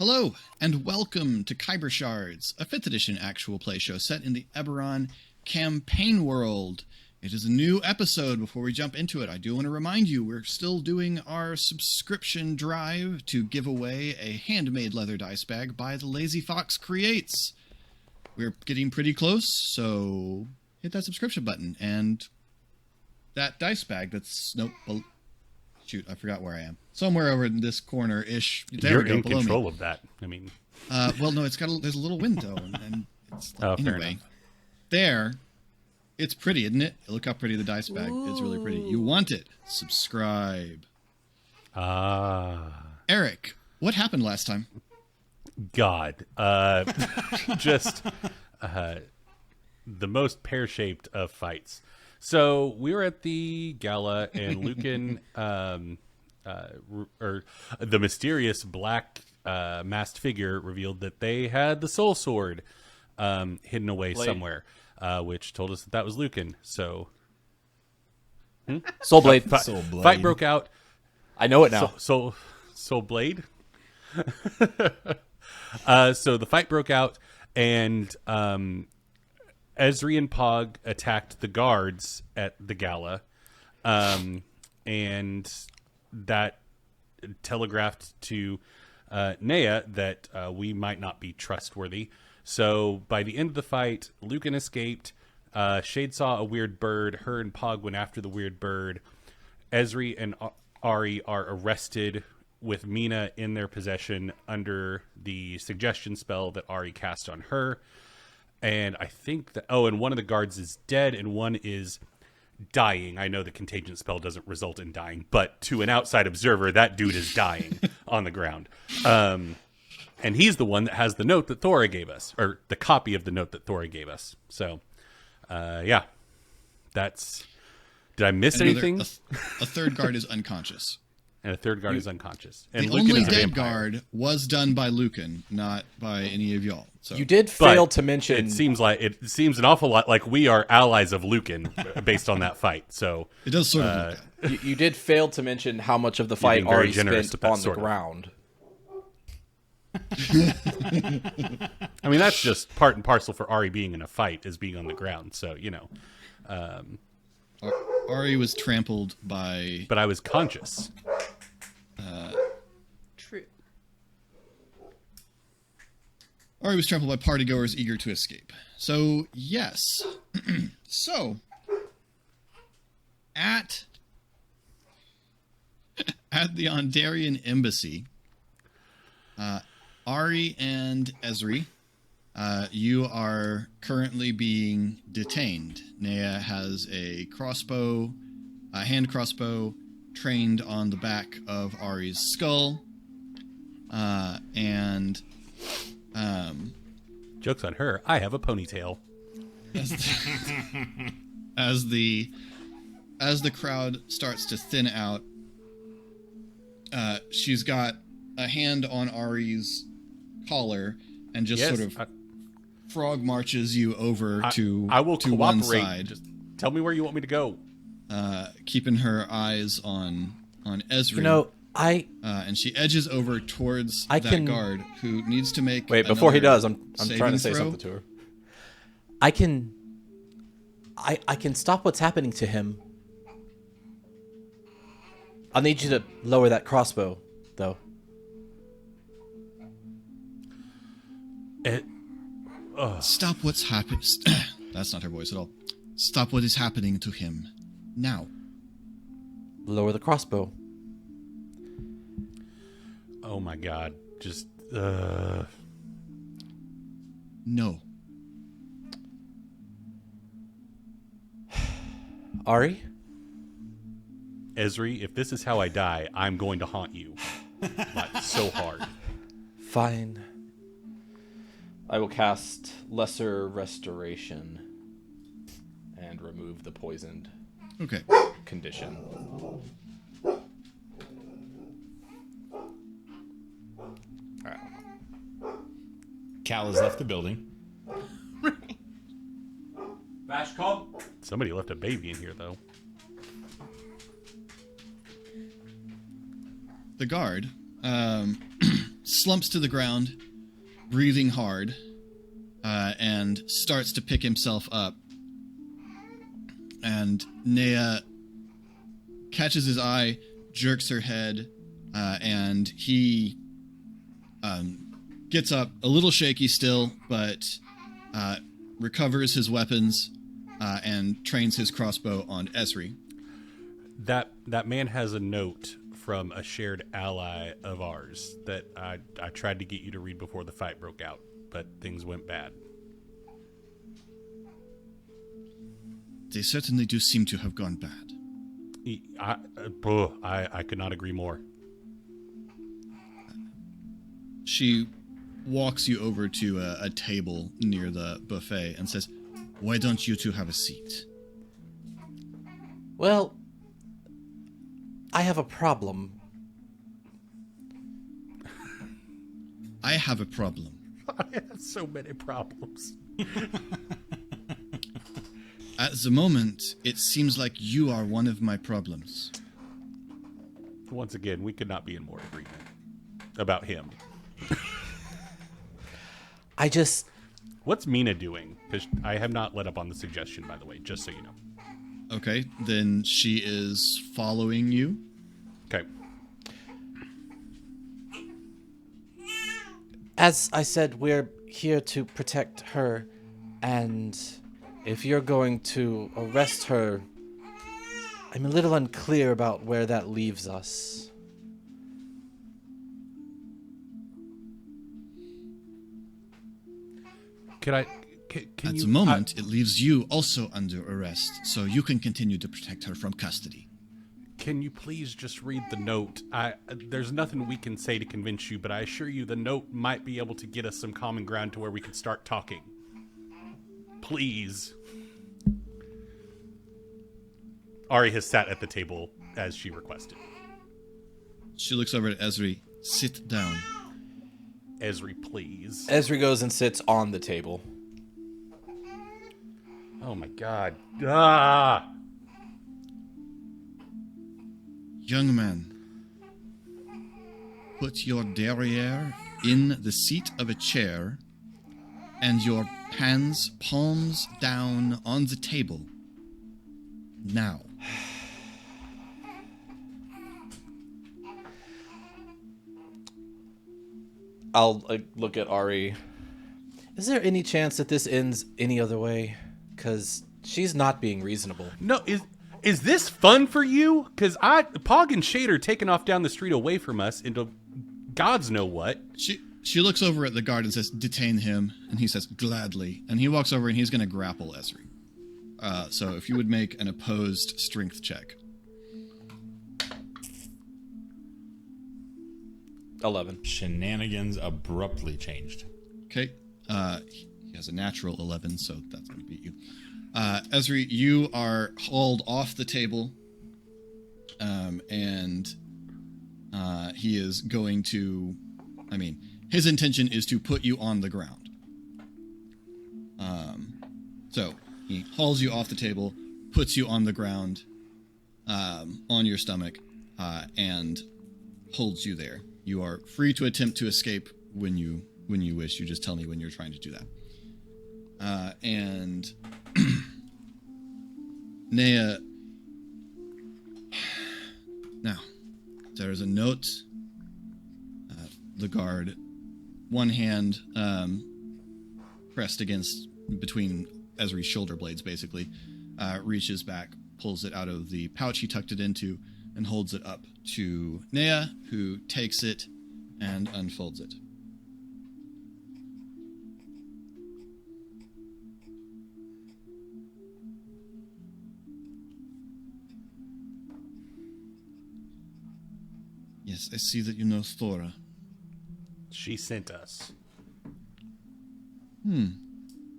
Hello, and welcome to Khyber Shards, a 5th edition actual play show set in the Eberron campaign world. It is a new episode. Before we jump into it, I do want to remind you we're still doing our subscription drive to give away a handmade leather dice bag by the Lazy Fox Creates. We're getting pretty close, so hit that subscription button, and that dice bag that's... Nope. Shoot, I forgot where I am. Somewhere over in this corner-ish. There You're we go, in below control me. of that. I mean... well, no, there's a little window, and it's... Oh, fair anyway, enough. there... It's pretty, isn't it? Look how pretty the dice bag is. Really pretty. You want it. Subscribe. Eric, what happened last time? God. Just the most pear-shaped of fights. So we were at the gala, and Lucan, or the mysterious black masked figure, revealed that they had the soul sword hidden away somewhere. Which told us that was Lucan. So, Soul Blade. Fight broke out. I know it now. Soul Blade. So the fight broke out, and Ezri and Pog attacked the guards at the gala, and that telegraphed to Nea that we might not be trustworthy. So by the end of the fight, Lucan escaped. Shade saw a weird bird. Her and Pog went after the weird bird. Ezri and Ari are arrested with Mina in their possession under the suggestion spell that Ari cast on her. And I think that... Oh, and one of the guards is dead and one is dying. I know the contagion spell doesn't result in dying, but to an outside observer, that dude is dying on the ground. And he's the one that has the note that Thora gave us, or the copy of the note that Thora gave us. So, yeah, that's... Did I miss anything? A third guard is unconscious. And a third guard is unconscious. And The Lucan only is a dead vampire. guard was done by Lucan, not by any of y'all. So. You did But fail to mention... It seems an awful lot like we are allies of Lucan based on that fight. So It does sort of look that. You did fail to mention how much of the fight being very already generous spent with that on the sort of. ground. I mean, that's just part and parcel for Ari being in a fight, is being on the ground. So, you know. Ari was trampled by... But I was conscious. True. Ari was trampled by partygoers eager to escape. So, yes. So, at the Ondarian embassy, Ari and Ezri, you are currently being detained. Nea has a crossbow, a hand crossbow, trained on the back of Ari's skull, and Joke's on her. I have a ponytail. as the crowd starts to thin out, she's got a hand on Ari's collar and just sort of frog marches you over to I will to cooperate. one side. Just tell me where you want me to go. Keeping her eyes on Ezri. You know, and she edges over towards I that can- guard who needs to make. Wait, before he another does, I'm trying saving to say throw. something to her. I can stop what's happening to him. I'll need you to lower that crossbow, though. Stop what's happening. That's not her voice at all. Stop what is happening to him now. Lower the crossbow. Oh my god. Just No. Ari? Ezri, if this is how I die, I'm going to haunt you. Like, so hard. Fine. I will cast Lesser Restoration and remove the poisoned Okay. condition. Alright. Cal has left the building. Bash call. Somebody left a baby in here, though. The guard slumps to the ground, breathing hard, and starts to pick himself up. And Nea catches his eye, jerks her head, and he gets up, a little shaky still, but recovers his weapons and trains his crossbow on Esri. That man has a note from a shared ally of ours that I tried to get you to read before the fight broke out, but things went bad. They certainly do seem to have gone bad. I could not agree more. She walks you over to a table near the buffet and says, "Why don't you two have a seat?" Well, I have a problem. I have a problem. I have so many problems. At the moment, it seems like you are one of my problems. Once again, we could not be in more agreement about him. I just... What's Mina doing? Because I have not let up on the suggestion, by the way, just so you know. Okay, then she is following you. Okay. As I said, we're here to protect her, and if you're going to arrest her, I'm a little unclear about where that leaves us. Can At the moment, it leaves you also under arrest, so you can continue to protect her from custody. Can you please just read the note? There's nothing we can say to convince you, but I assure you the note might be able to get us some common ground to where we can start talking. Please. Ari has sat at the table as she requested. She looks over at Esri. Sit down. Esri, please. Esri goes and sits on the table. Oh my god. Ah! Young man, put your derriere in the seat of a chair and your hands palms down on the table. Now. I'll look at Ari. Is there any chance that this ends any other way? Because she's not being reasonable. No, is this fun for you? Because Pog and Shade are taking off down the street away from us into gods know what. She looks over at the guard and says, "Detain him." And he says, "Gladly." And he walks over and he's going to grapple Esri. So if you would make an opposed strength check. 11. Shenanigans abruptly changed. Okay. He has a natural 11, so that's going to beat you. Esri, you are hauled off the table, and he is going to... his intention is to put you on the ground. So he hauls you off the table, puts you on the ground, on your stomach, and holds you there. You are free to attempt to escape when you wish. You just tell me when you're trying to do that. And Nea, now there is a note. The guard, one hand pressed against between Esri's shoulder blades, basically, reaches back, pulls it out of the pouch he tucked it into, and holds it up to Nea, who takes it and unfolds it. Yes, I see that you know Thora. She sent us.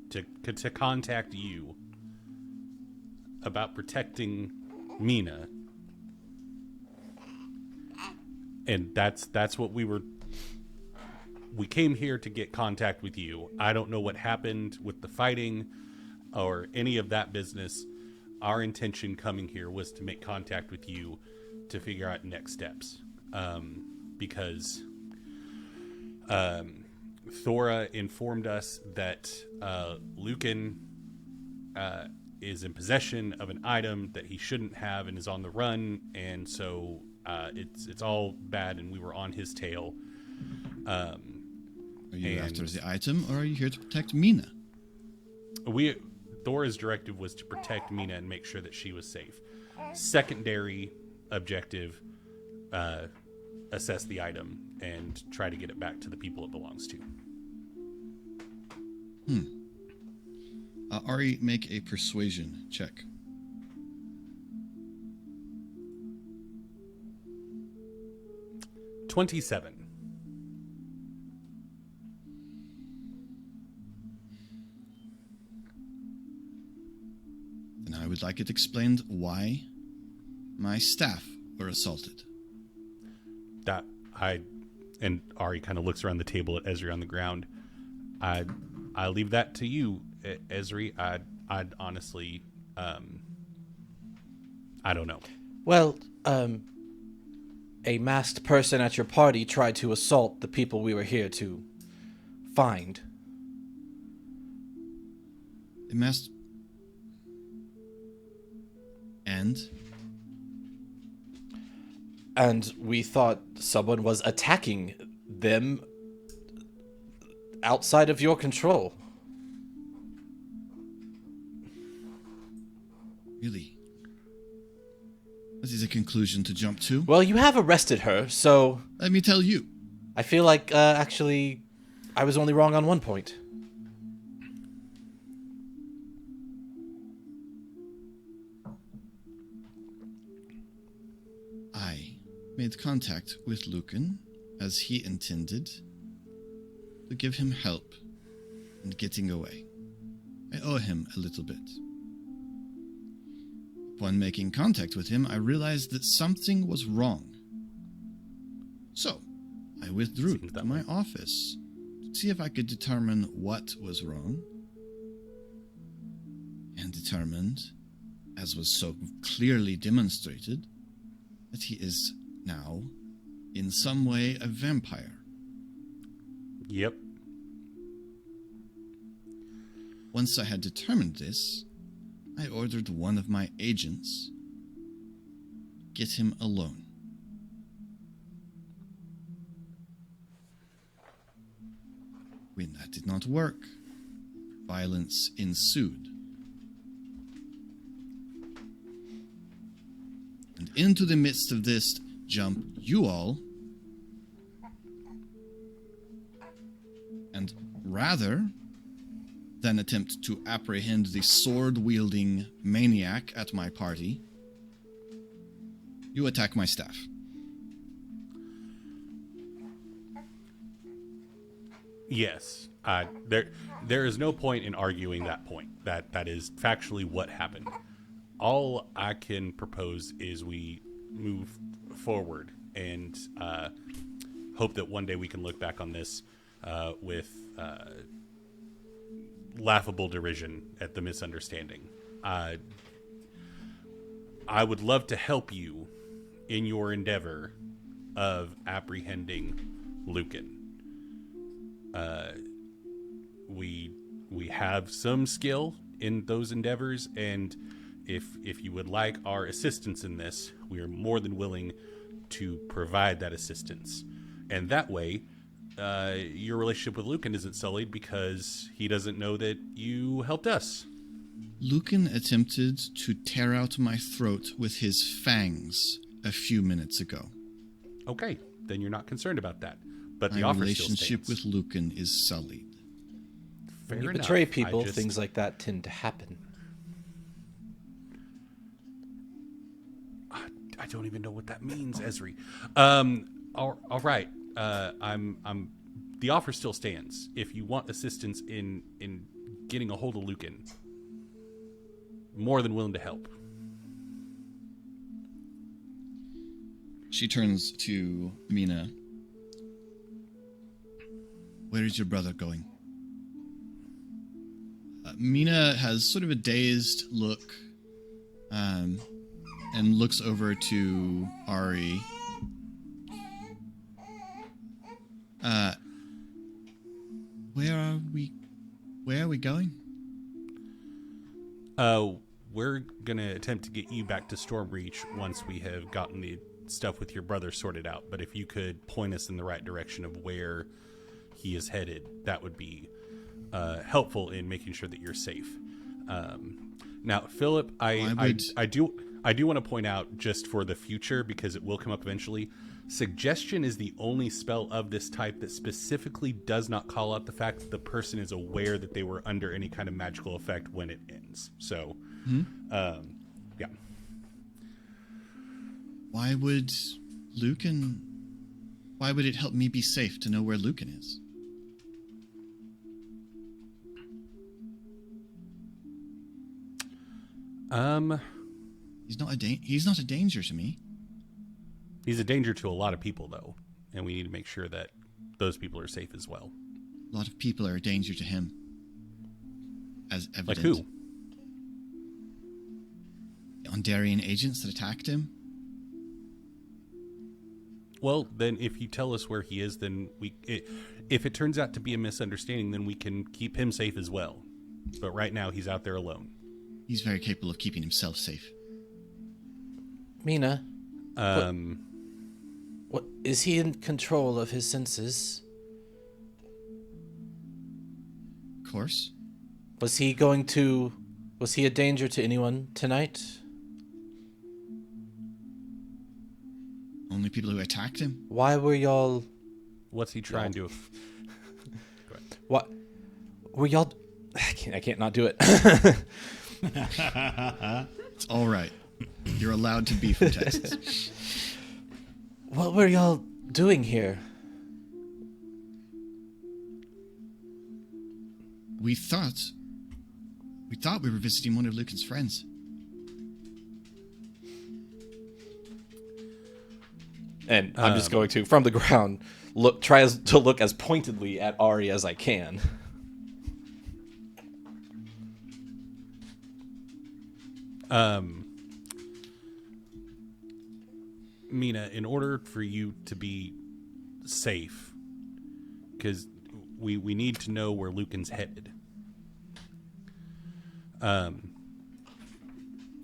To contact you about protecting Mina. And that's what we came here to get contact with you. I don't know what happened with the fighting or any of that business. Our intention coming here was to make contact with you to figure out next steps. Because Thora informed us that Lucan is in possession of an item that he shouldn't have and is on the run, and so it's all bad, and we were on his tail. Are you after the item, or are you here to protect Mina? Thora's directive was to protect Mina and make sure that she was safe. Secondary objective, assess the item and try to get it back to the people it belongs to. Ari, make a persuasion check. $27. And I would like it explained why my staff were assaulted. And Ari kind of looks around the table at Ezri on the ground. I leave that to you, Ezri. I'd honestly, I don't know. Well, a masked person at your party tried to assault the people we were here to find. A masked... And? And we thought someone was attacking them outside of your control. Really? This is a conclusion to jump to? Well, you have arrested her, so Let me tell you. I feel like, actually, I was only wrong on one point. I made contact with Lucan, as he intended, to give him help in getting away. I owe him a little bit. Upon making contact with him, I realized that something was wrong. So, I withdrew Seems to that my way. office to see if I could determine what was wrong, and determined, as was so clearly demonstrated, that he is now, in some way, a vampire. Yep. Once I had determined this, I ordered one of my agents get him alone. When that did not work, violence ensued. And into the midst of this jump you all, and rather than attempt to apprehend the sword-wielding maniac at my party, you attack my staff. Yes. There is no point in arguing that point. That is factually what happened. All I can propose is we move forward and hope that one day we can look back on this with laughable derision at the misunderstanding. I would love to help you in your endeavor of apprehending Lucan. We have some skill in those endeavors, and if you would like our assistance in this, we are more than willing to provide that assistance. And that way, your relationship with Lucan isn't sullied because he doesn't know that you helped us. Lucan attempted to tear out my throat with his fangs a few minutes ago. Okay, then you're not concerned about that. But the My offer relationship still with stands. Lucan is sullied. Fair When you enough. betray people, I just- things like that tend to happen. I don't even know what that means, Ezri. All right. I'm. The offer still stands. If you want assistance in getting a hold of Lucan, more than willing to help. She turns to Mina. Where is your brother going? Mina has sort of a dazed look, and looks over to Ari. we going? We're going to attempt to get you back to Stormreach once we have gotten the stuff with your brother sorted out. But if you could point us in the right direction of where he is headed, that would be helpful in making sure that you're safe. Now, Philip, I do want to point out, just for the future, because it will come up eventually, suggestion is the only spell of this type that specifically does not call out the fact that the person is aware that they were under any kind of magical effect when it ends. So, yeah. Why would it help me be safe to know where Lucan is? He's not a danger to me. He's a danger to a lot of people, though, and we need to make sure that those people are safe as well. A lot of people are a danger to him. As evident. Like who? The Ondarian agents that attacked him? Well, then if you tell us where he is, then if it turns out to be a misunderstanding, then we can keep him safe as well. But right now, he's out there alone. He's very capable of keeping himself safe. Mina, what is he in control of his senses? Of course. Was he a danger to anyone tonight? Only people who attacked him? Why were y'all... What's he trying to... Go ahead. What were y'all... I can't not do it. It's all right. You're allowed to be from Texas. What were y'all doing here? We thought we were visiting one of Lucan's friends. And I'm just going to, from the ground, try to look as pointedly at Ari as I can. Mina, in order for you to be safe, because we need to know where Lucan's headed.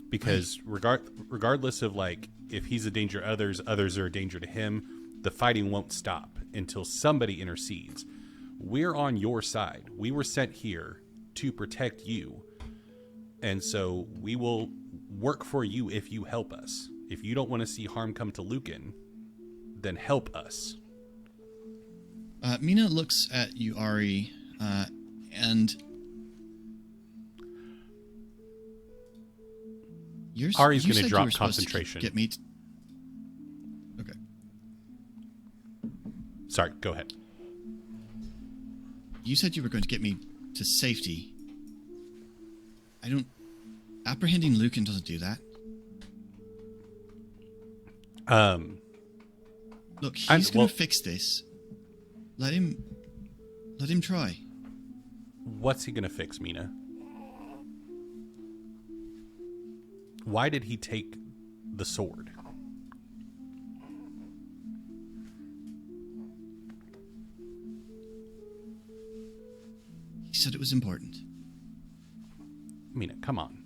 Because regardless of, like, if he's a danger to others are a danger to him, the fighting won't stop until somebody intercedes. We're on your side. We were sent here to protect you. And so we will work for you if you help us. If you don't want to see harm come to Lucan, then help us. Mina looks at you, Ari, and... Ari's going to drop concentration. Get me... Okay. Sorry, go ahead. You said you were going to get me to safety. Apprehending Lucan doesn't do that. Look, he's going to fix this. Let him try. What's he going to fix, Mina? Why did he take the sword? He said it was important. Mina, come on.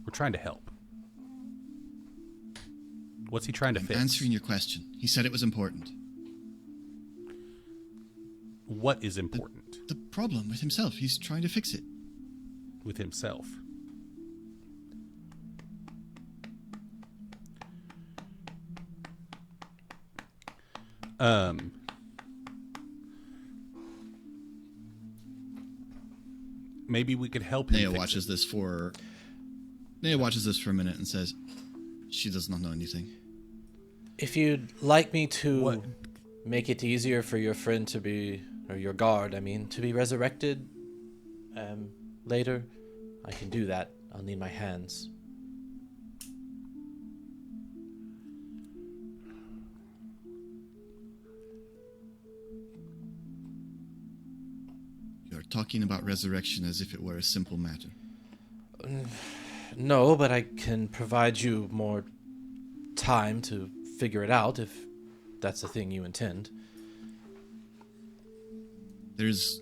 We're trying to help. What's he trying to fix? I'm answering your question. He said it was important. What is important? The problem with himself. He's trying to fix it. With himself? Maybe we could help him. Naya watches this for a minute and says, she does not know anything. If you'd like me to make it easier for your friend to be, or your guard, to be resurrected later, I can do that. I'll need my hands. You're talking about resurrection as if it were a simple matter. No, but I can provide you more time to figure it out if that's the thing you intend. There's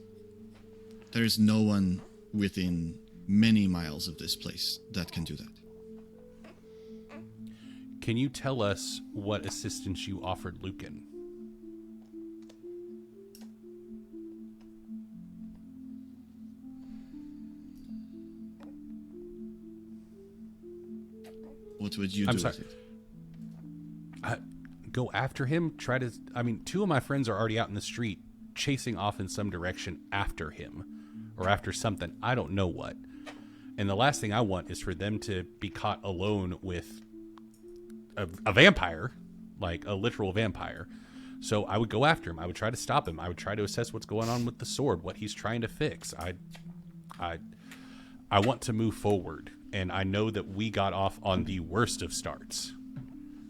There's no one within many miles of this place that can do that. Can you tell us what assistance you offered Lucan? What would you do with it? Go after him? Two of my friends are already out in the street chasing off in some direction after him or after something. I don't know what. And the last thing I want is for them to be caught alone with a vampire, like a literal vampire. So I would go after him. I would try to stop him. I would try to assess what's going on with the sword, what he's trying to fix. I want to move forward. And I know that we got off on the worst of starts,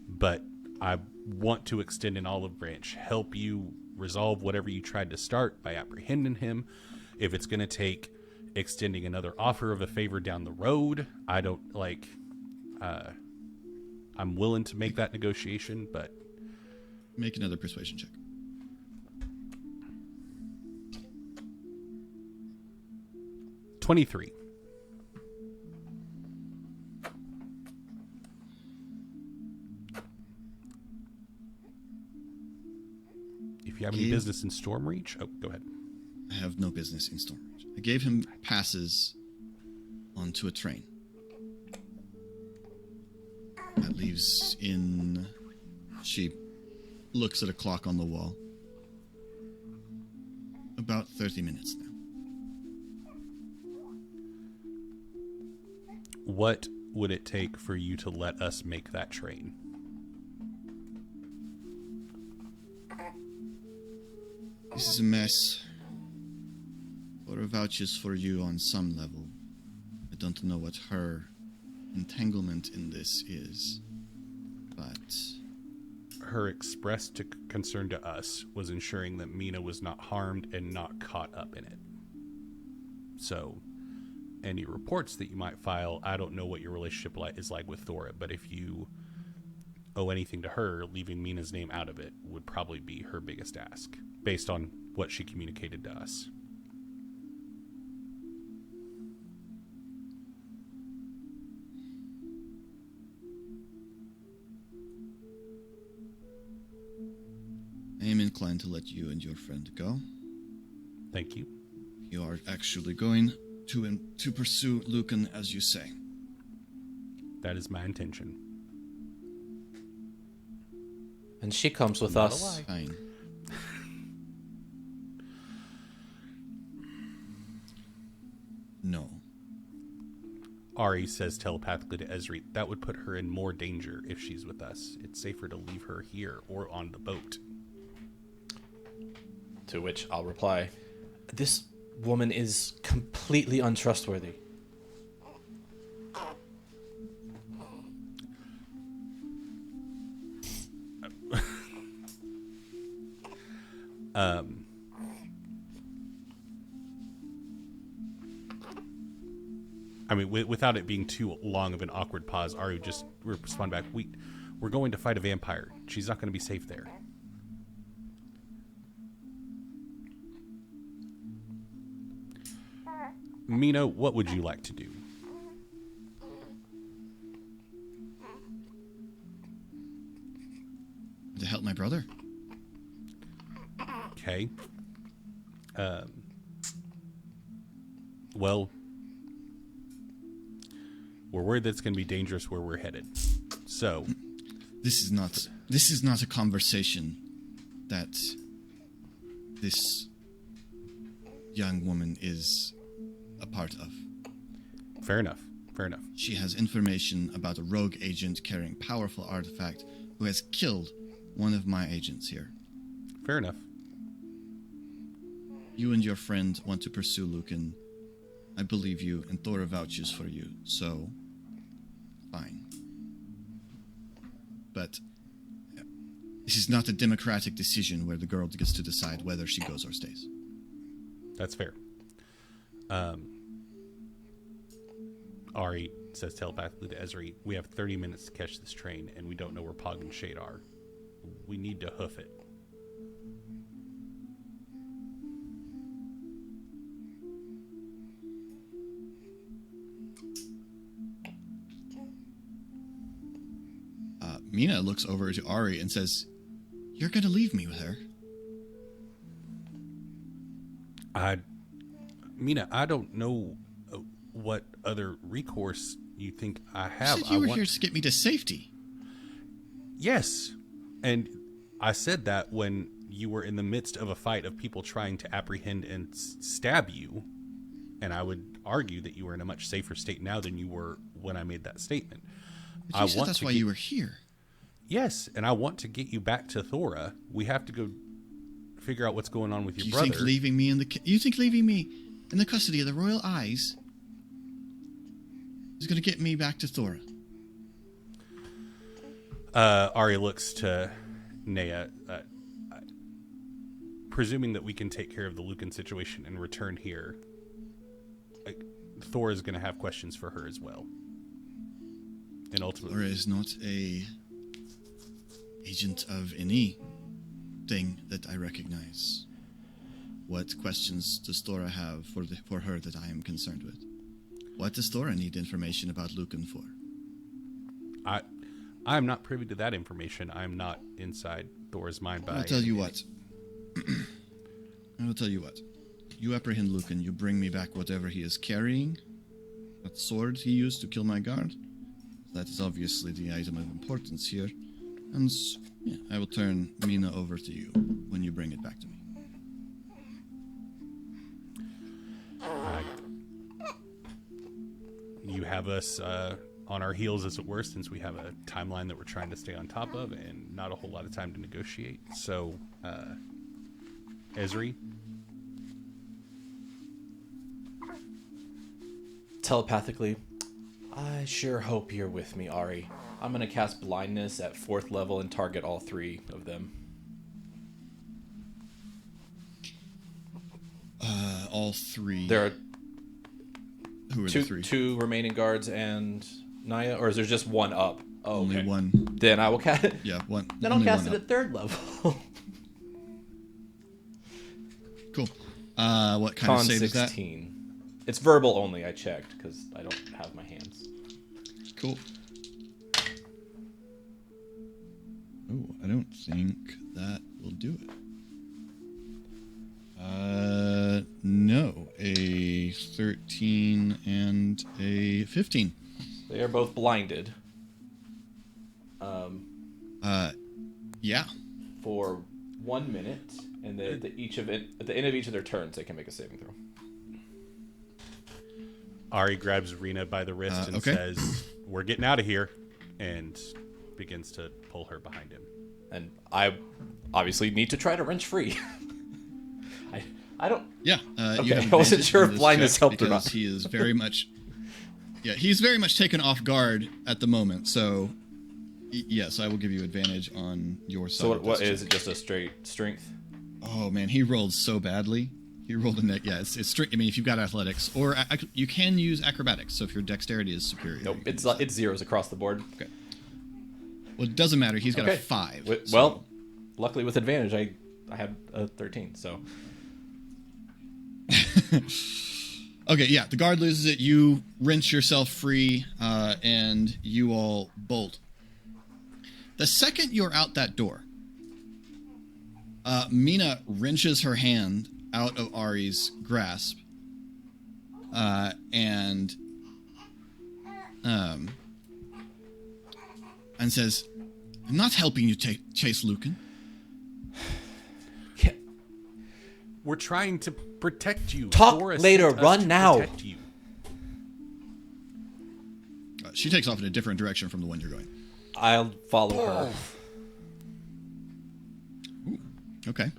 but I want to extend an olive branch, help you resolve whatever you tried to start by apprehending him. If it's going to take extending another offer of a favor down the road, I don't like, I'm willing to make that negotiation, but. Make another persuasion check. $23. If you have any business in Stormreach, go ahead. I have no business in Stormreach. I gave him passes onto a train. That leaves in... She looks at a clock on the wall. About 30 minutes now. What would it take for you to let us make that train? This is a mess. Laura vouches for you on some level. I don't know what her entanglement in this is, but... Her expressed concern to us was ensuring that Mina was not harmed and not caught up in it. So, any reports that you might file, I don't know what your relationship is like with Thora, but if you owe anything to her, leaving Mina's name out of it would probably be her biggest ask, based on what she communicated to us. I am inclined to let you and your friend go. Thank you. You are actually going to pursue Lucan, as you say. That is my intention. And she comes with Not a us. lie. Fine. No. Ari says telepathically to Ezri, that would put her in more danger if she's with us. It's safer to leave her here or on the boat. To which I'll reply, this woman is completely untrustworthy. I mean, without it being too long of an awkward pause, Ari just respond back, we're going to fight a vampire. She's not going to be safe there. Mina, what would you like to do? To help my brother. Okay. Well, we're worried that it's going to be dangerous where we're headed. So, This is not a conversation that this young woman is a part of. fair enough. Fair enough. She has information about a rogue agent carrying powerful artifact who has killed one of my agents here. Fair enough. You and your friend want to pursue Lucan. I believe you, and Thora vouches for you, so fine. But this is not a democratic decision where the girl gets to decide whether she goes or stays. That's fair. Ari says telepathically to Ezri, we have 30 minutes to catch this train, and we don't know where Pog and Shade are. We need to hoof it. Mina looks over to Ari and says, "You're going to leave me with her?" Mina, I don't know what other recourse you think I have. You said you were here to get me to safety. Yes. And I said that when you were in the midst of a fight of people trying to apprehend and stab you. And I would argue that you are in a much safer state now than you were when I made that statement. But you said that's why you were here. Yes, and I want to get you back to Thora. We have to go figure out what's going on with your brother. You think leaving me in the custody of the Royal Eyes is going to get me back to Thora? Ari looks to Nea. Presuming that we can take care of the Lucan situation and return here, Thor is going to have questions for her as well. And ultimately, Thora is not a agent of any thing that I recognize. What questions does Thora have for her that I am concerned with? What does Thora need information about Lucan for? I'm not privy to that information. I'm not inside Thor's mind. I'll tell you what. I will tell you what. You apprehend Lucan, you bring me back whatever he is carrying. That sword he used to kill my guard. That is obviously the item of importance here. And yeah, I will turn Mina over to you when you bring it back to me. You have us on our heels, as it were, since we have a timeline that we're trying to stay on top of and not a whole lot of time to negotiate. So, Ezri? Telepathically, I sure hope you're with me, Ari. I'm going to cast blindness at 4th level and target all 3 of them. All 3. There are Who are the 3? 2 remaining guards and Naya, or is there just one up? Oh, Only okay. one. Then I will cast it. Yeah, one. Then I'll only cast one it up. at 3rd level. Cool. What kind of save is that? 16. It's verbal only, I checked, because I don't have my hands. Cool. Oh, I don't think that will do it. No. A 13 and a 15. They are both blinded. Yeah. For 1 minute, and at the end of each of their turns, they can make a saving throw. Ari grabs Rena by the wrist and okay. says, "We're getting out of here," and begins to pull her behind him. And I obviously need to try to wrench free. I don't... Yeah. Okay, You have I wasn't advantage sure on if this blindness check helped or because not. he is very much... Yeah, he's very much taken off guard at the moment, so... Yes, I will give you advantage on your side. So of what this is check. it? Just a straight strength? Oh, man, he rolled so badly. He rolled a net. Yeah, it's straight. I mean, if you've got athletics, or you can use acrobatics. So if your dexterity is superior, Nope, you can it's zeros across the board. Okay. Well, it doesn't matter. He's got Okay. a 5. Well, luckily with advantage, I had a 13. So Okay, yeah. The guard loses it. You wrench yourself free, and you all bolt. The second you're out that door, Mina wrenches her hand out of Ari's grasp, and says, "I'm not helping you chase Lucan." We're trying to protect you. Talk Thora later, sent us run to now. protect you. She takes off in a different direction from the one you're going. I'll follow her. Okay.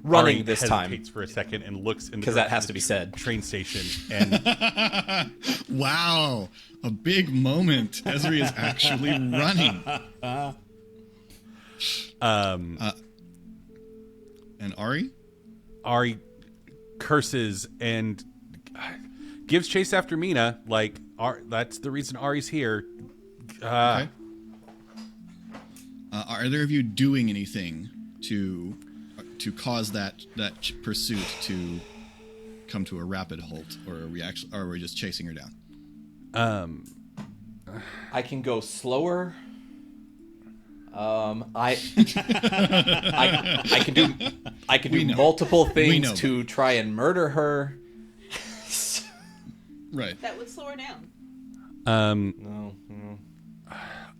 Running Ari this time. hesitates for a second and looks in the 'Cause that direction has of to be the said. train station and Wow, a big moment. Ezri is actually running. And Ari? Ari curses and gives chase after Mina. Like, that's the reason Ari's here. Okay. Are either of you doing anything to cause that pursuit to come to a rapid halt, or are we just chasing her down? I can go slower. I can do multiple things to try and murder her. Right. That would slow her down. No.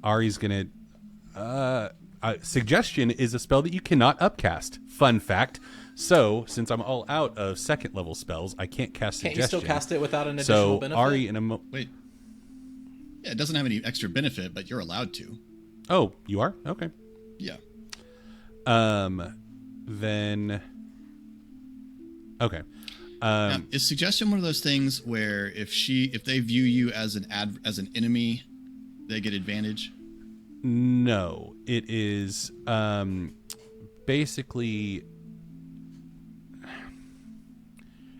Ari's gonna. Suggestion is a spell that you cannot upcast. Fun fact. So, since I'm all out of second level spells, I can't cast Can't Suggestion. you still cast it without an additional benefit? Ari Wait. Yeah, it doesn't have any extra benefit, but you're allowed to. Oh, you are? Okay. Yeah. Then. Okay. Now, is Suggestion one of those things where if they view you as an enemy, they get advantage? No, it is basically.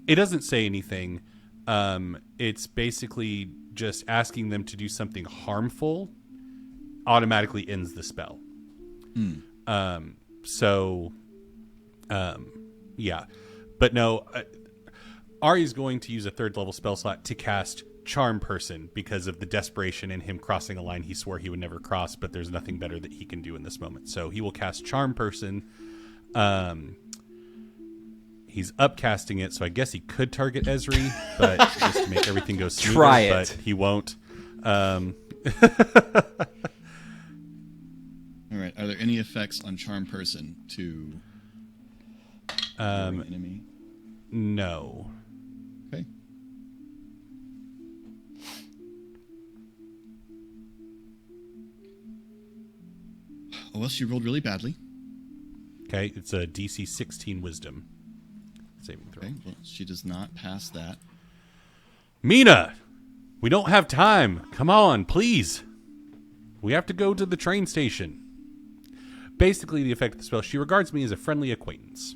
It doesn't say anything. It's basically just asking them to do something harmful. Automatically ends the spell. Yeah, but no. Ari's going to use a third level spell slot to cast Charm Person because of the desperation in him crossing a line he swore he would never cross, but there's nothing better that he can do in this moment. So he will cast Charm Person. He's upcasting it, so I guess he could target Esri, but just to make everything go smoother, Try it. but he won't. All right. Are there any effects on Charm Person to an enemy? No. Okay. Oh, well, she rolled really badly. Okay, it's a DC 16 Wisdom saving throw. Okay, well, she does not pass that. Mina, we don't have time. Come on, please. We have to go to the train station. Basically, the effect of the spell, she regards me as a friendly acquaintance.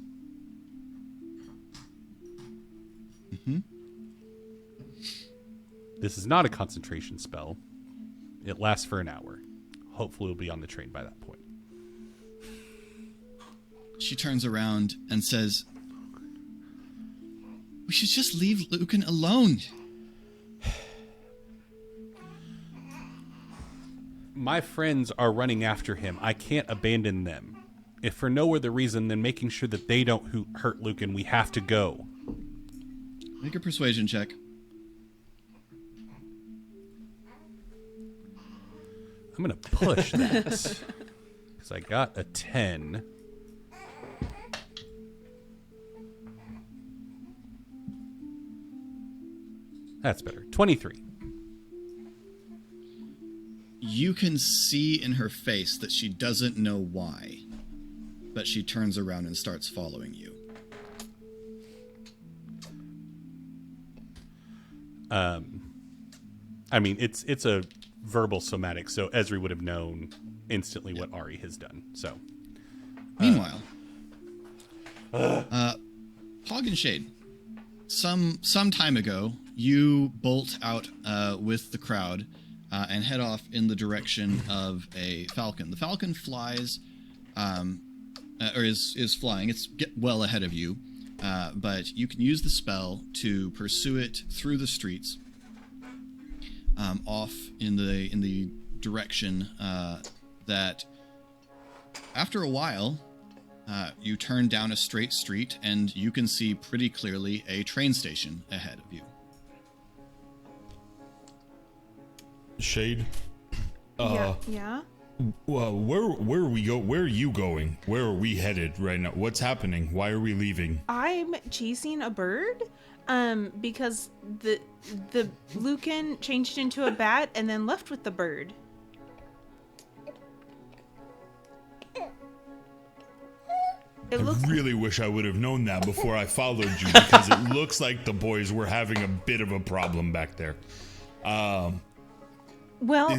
This is not a concentration spell. It lasts for an hour. Hopefully we'll be on the train by that point. She turns around and says, "We should just leave Lucan alone." My friends are running after him. I can't abandon them. If for no other reason than making sure that they don't hurt Lucan, we have to go. Make a persuasion check. I'm going to push that. Because I got a 10. That's better. 23. You can see in her face that she doesn't know why, but she turns around and starts following you. I mean, it's a verbal somatic, so Esri would have known instantly what Ari has done. So, Meanwhile, Hog and Shade, some time ago, you bolt out with the crowd and head off in the direction of a falcon. The falcon flies, or is flying. It's well ahead of you, but you can use the spell to pursue it through the streets, off in the direction that, after a while, you turn down a straight street and you can see pretty clearly a train station ahead of you. Shade. Yeah. Well, where we go? Where are you going? Where are we headed right now? What's happening? Why are we leaving? I'm chasing a bird, because the Lucan changed into a bat and then left with the bird. I really wish I would have known that before I followed you, because it looks like the boys were having a bit of a problem back there. Well,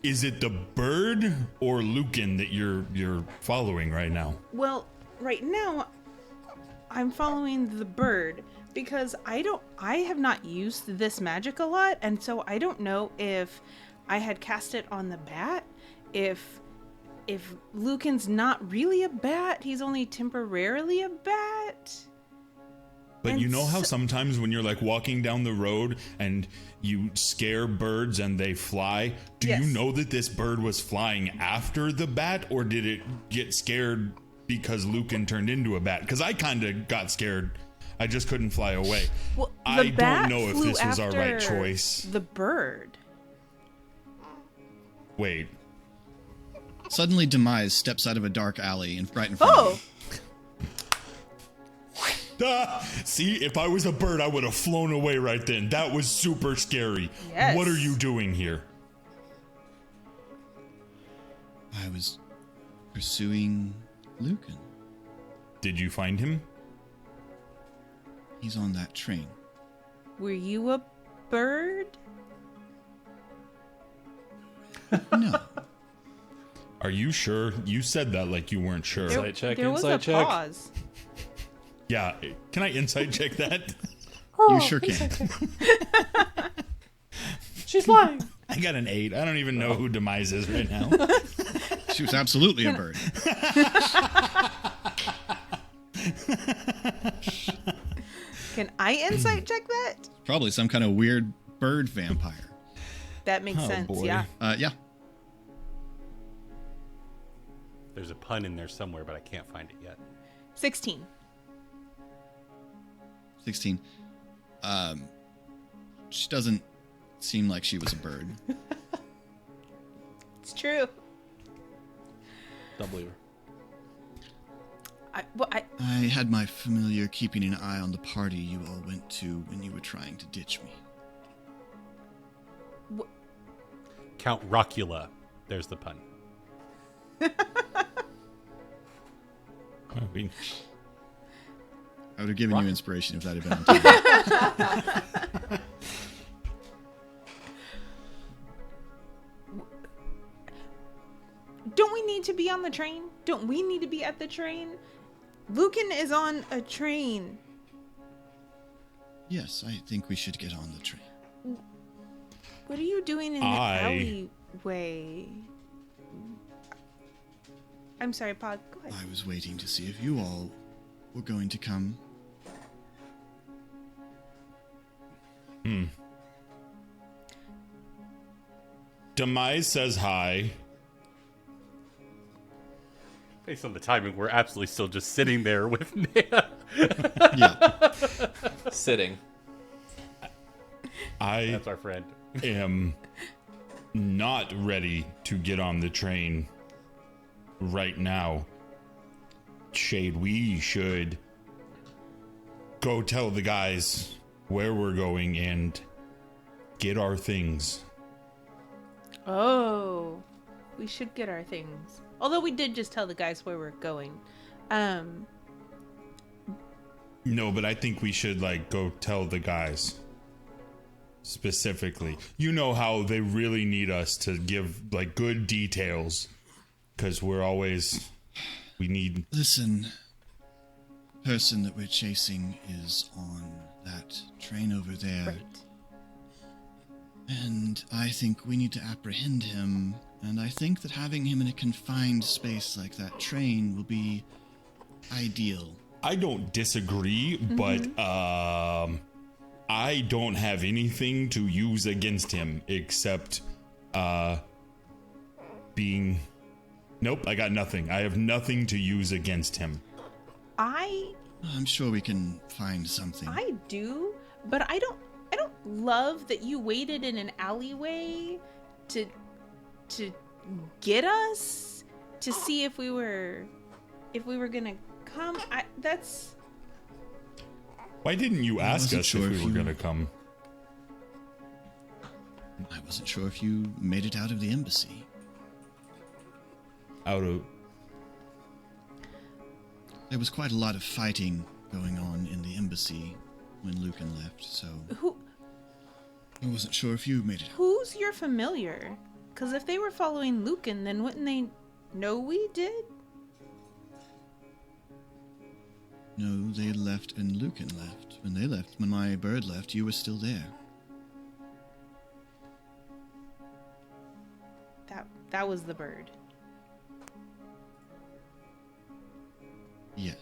is it the bird or Lucan that you're following right now? Well, right now, I'm following the bird because I have not used this magic a lot, and so I don't know if I had cast it on the bat, if Lucan's not really a bat, he's only temporarily a bat. But you know how sometimes when you're like walking down the road and you scare birds and they fly, do you know that this bird was flying after the bat, or did it get scared because Lucan turned into a bat? Because I kind of got scared. I just couldn't fly away. Well, I the bat don't know if flew this was our right after choice. The bird. Wait. Suddenly, Demise steps out of a dark alley right in front of you. See, if I was a bird, I would have flown away right then. That was super scary. Yes. What are you doing here? I was pursuing Lucan. Did you find him? He's on that train. Were you a bird? No. Are you sure? You said that like you weren't sure. Insight check, There was a insight check. pause. Yeah. Can I insight check that? You sure can. She's lying. I got an 8. I don't even know who Demise is right now. She was absolutely a bird. Can I insight check that? Probably some kind of weird bird vampire. That makes Oh, sense, boy. yeah. Yeah. There's a pun in there somewhere, but I can't find it yet. 16. 16. She doesn't seem like she was a bird. It's true. Don't believe her. I had my familiar keeping an eye on the party you all went to when you were trying to ditch me. Count Rockula. There's the pun. I mean, I would have given you inspiration if that had been on time. Don't we need to be on the train? Don't we need to be at the train? Lucan is on a train. Yes, I think we should get on the train. What are you doing in the alleyway? I'm sorry, Pod. Go ahead. I was waiting to see if you all were going to come. Demise says hi. Based on the timing, we're absolutely still just sitting there with Nea. Yeah. Sitting. I That's our friend. am not ready to get on the train right now. Shade, we should go tell the guys where we're going and get our things. Oh, we should get our things. Although we did just tell the guys where we're going. No, but I think we should go tell the guys specifically. You know how they really need us to give good details, because we need. Listen, person that we're chasing is on that train over there. Right. And I think we need to apprehend him. And I think that having him in a confined space like that train will be ideal. I don't disagree, but I don't have anything to use against him except being. Nope, I got nothing. I have nothing to use against him. I'm sure we can find something. I do, but I don't love that you waited in an alleyway to get us to see if we were gonna come. That's. Why didn't you ask wasn't us sure if if we were you- going to come? I wasn't sure if you made it out of the embassy. Out of. There was quite a lot of fighting going on in the embassy when Lucan left, so I wasn't sure if you made it out. Who's your familiar? Because if they were following Lucan, then wouldn't they know we did? No, they left and Lucan left. When my bird left, you were still there. That was the bird. Yes.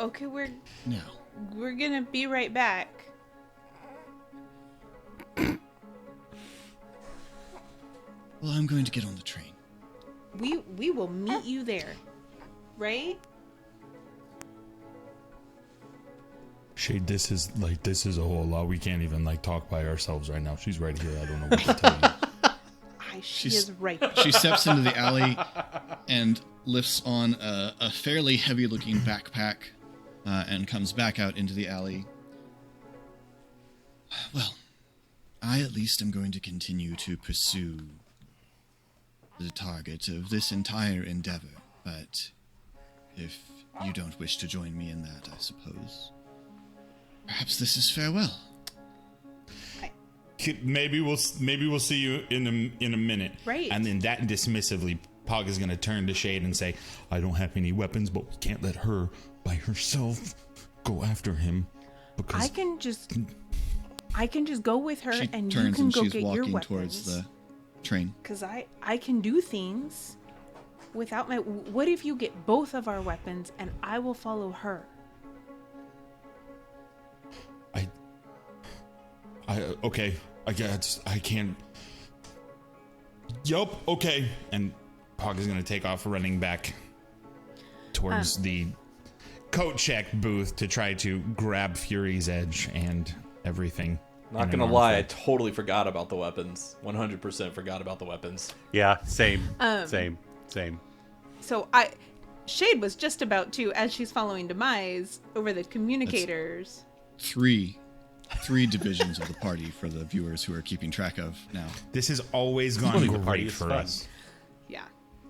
Okay, Now, we're gonna be right back. well, I'm going to get on the train. We will meet you there, right? Shade, this is a whole lot. We can't even talk by ourselves right now. She's right here. I don't know what to tell you. She is right. She steps into the alley and lifts on a fairly heavy-looking backpack and comes back out into the alley. Well, I at least am going to continue to pursue the target of this entire endeavor, but if you don't wish to join me in that, I suppose, perhaps this is farewell. Maybe we'll see you in a minute. Right. And then that dismissively, Pog is going to turn to Shade and say, I don't have any weapons, but we can't let her by herself go after him. Because I can just go with her, She and you turns can and go she's get your walking towards weapons. the train. Because I can do things without my... What if you get both of our weapons, and I will follow her? okay, I guess I can't. Yup, okay. And Pog is going to take off running back towards the coat check booth to try to grab Fury's Edge and everything. Not gonna lie, I totally forgot about the weapons. 100% forgot about the weapons. Yeah, same. Same. So Shade was just about to, as she's following Demise over the communicators. Three divisions of the party for the viewers who are keeping track of now. This has always gone Joining the party great is for fun. us.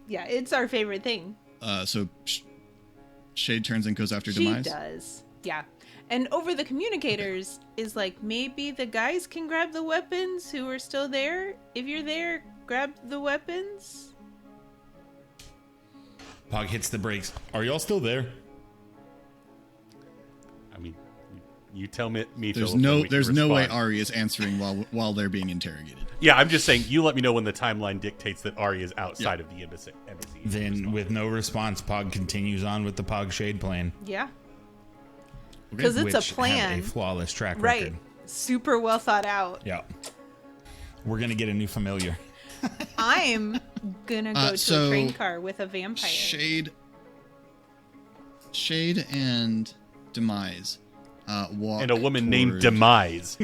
Yeah, it's our favorite thing. So Shade turns and goes after She Demise. does. Yeah. And over the communicators is like, maybe the guys can grab the weapons who are still there. If you're there, grab the weapons. Pog hits the brakes. Are y'all still there? I mean, you tell me. There's Philip, when we can no way respond. Ari is answering while they're being interrogated. Yeah, I'm just saying. You let me know when the timeline dictates that Ari is outside of the embassy. Then, with no response, Pog continues on with the Pog Shade plan. Yeah. Because it's which a plan. Have a flawless track Right. record. Super well thought out. Yeah. We're going to get a new familiar. I'm gonna go to so a train car with a vampire. Shade and Demise walk And a woman named toward- Demise.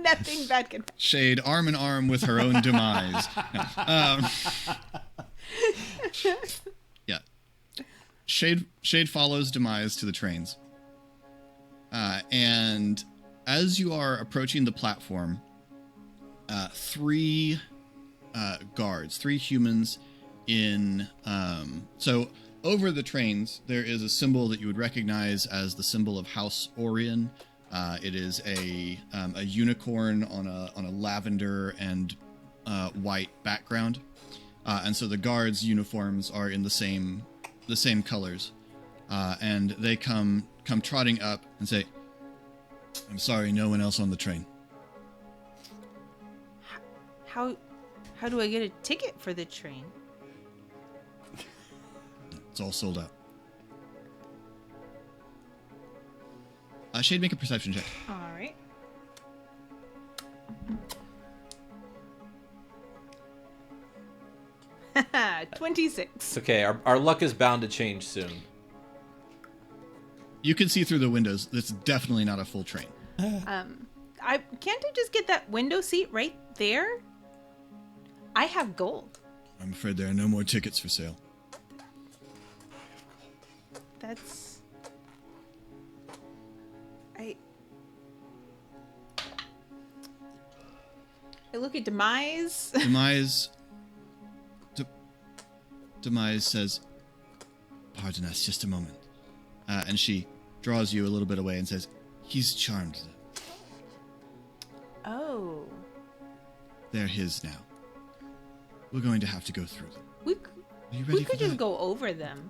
Nothing bad can. Shade arm in arm with her own demise. No. Yeah. Shade follows Demise to the trains. And as you are approaching the platform, three guards, three humans in... So over the trains, there is a symbol that you would recognize as the symbol of House Orion. It is a unicorn on a lavender and white background. And so the guards' uniforms are in the same colors. And they come trotting up and say, "I'm sorry, no one else on the train." How do I get a ticket for the train? It's all sold out. Shade, make a perception check. All right. $26. It's okay. Our luck is bound to change soon. You can see through the windows. It's definitely not a full train. Can't I just get that window seat right there? I have gold. I'm afraid there are no more tickets for sale. That's... I look at Demise. Demise says, "Pardon us, just a moment." And she draws you a little bit away and says, "He's charmed them. Oh. They're his now. We're going to have to go through them. We Are you ready we for could just that?" go over them.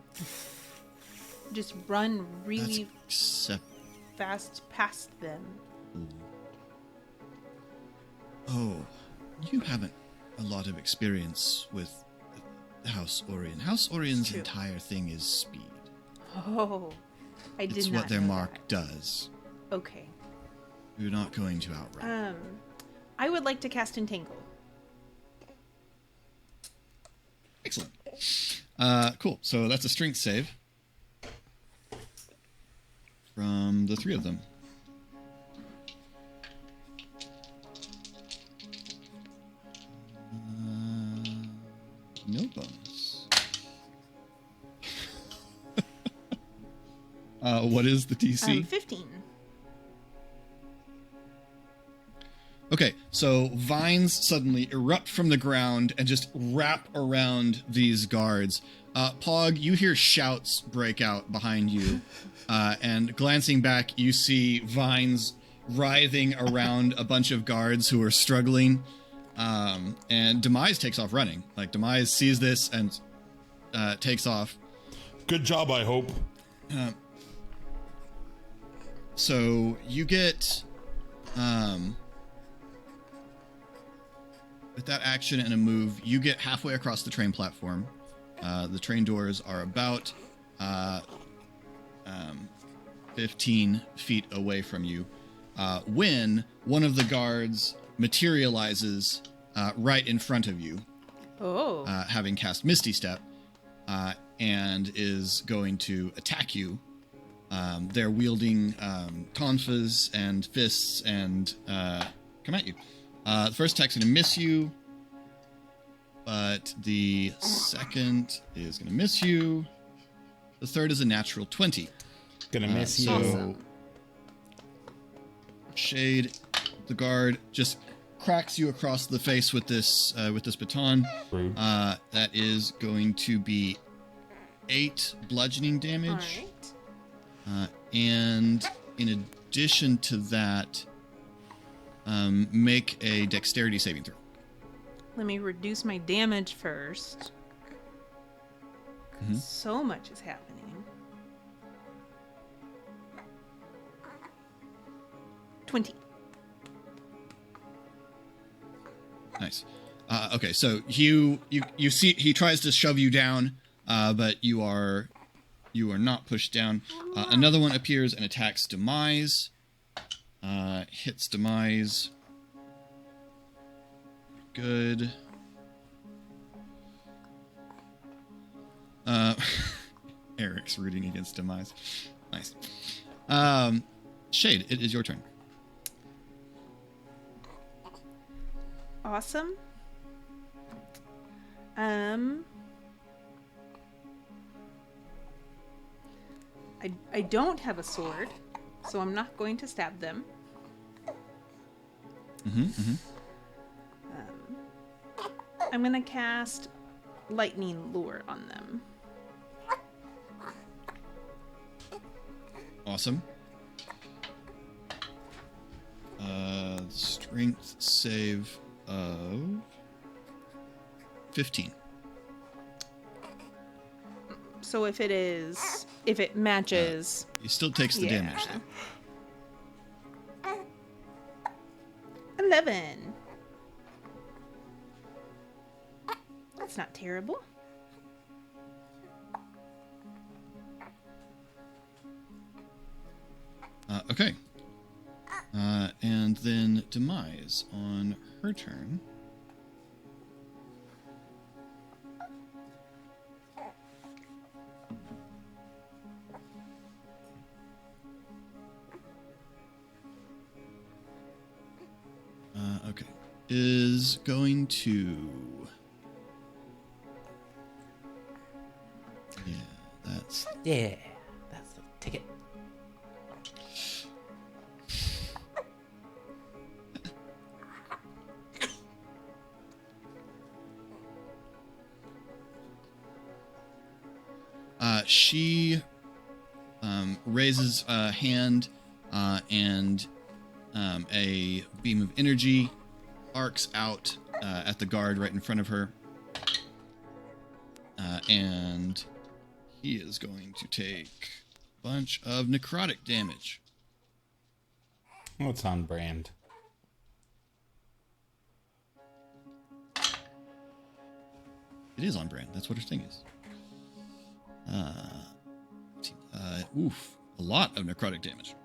Just run really Except, fast past them. oh, you haven't a lot of experience with House Orion. House Orion's true. entire thing is speed. Oh, I did It's not what their know mark that. does. Okay. You're not going to outrun. I would like to cast Entangle. Excellent. Cool. So that's a strength save from the three of them. No bonus. What is the DC? 15. Okay, so vines suddenly erupt from the ground and just wrap around these guards. Pog, you hear shouts break out behind you, and glancing back, you see vines writhing around a bunch of guards who are struggling. And Demise takes off running. Like, Demise sees this and takes off. Good job, I hope. So you get, with that action and a move, you get halfway across the train platform. The train doors are about 15 feet away from you, when one of the guards materializes right in front of you, Oh. having cast Misty Step, and is going to attack you. They're wielding tonfas and fists and come at you. The first attack's going to miss you, but the second is going to miss you. The third is a natural 20. Gonna miss you. So Shade, the guard, just cracks you across the face with this baton. Rude. That is going to be 8 bludgeoning damage. All right. And in addition to that, make a dexterity saving throw. Let me reduce my damage first. So much is happening. $20. Nice. Okay, so you see he tries to shove you down, but you are not pushed down. Another one appears and attacks Demise. Hits Demise. Good. Eric's rooting against Demise. Nice. Shade, it is your turn. Awesome. I don't have a sword, so I'm not going to stab them. I'm going to cast Lightning Lure on them. Awesome. Strength save of 15. So if it matches, He still takes the yeah. damage, though. 11. That's not terrible. Okay. And then Demise on her turn. Okay. Is going to... Yeah, that's... Yeah, that's the ticket. She raises a hand, and a beam of energy arcs out at the guard right in front of her. And he is going to take a bunch of necrotic damage. What's on brand? It is on brand. That's what her thing is. A lot of necrotic damage.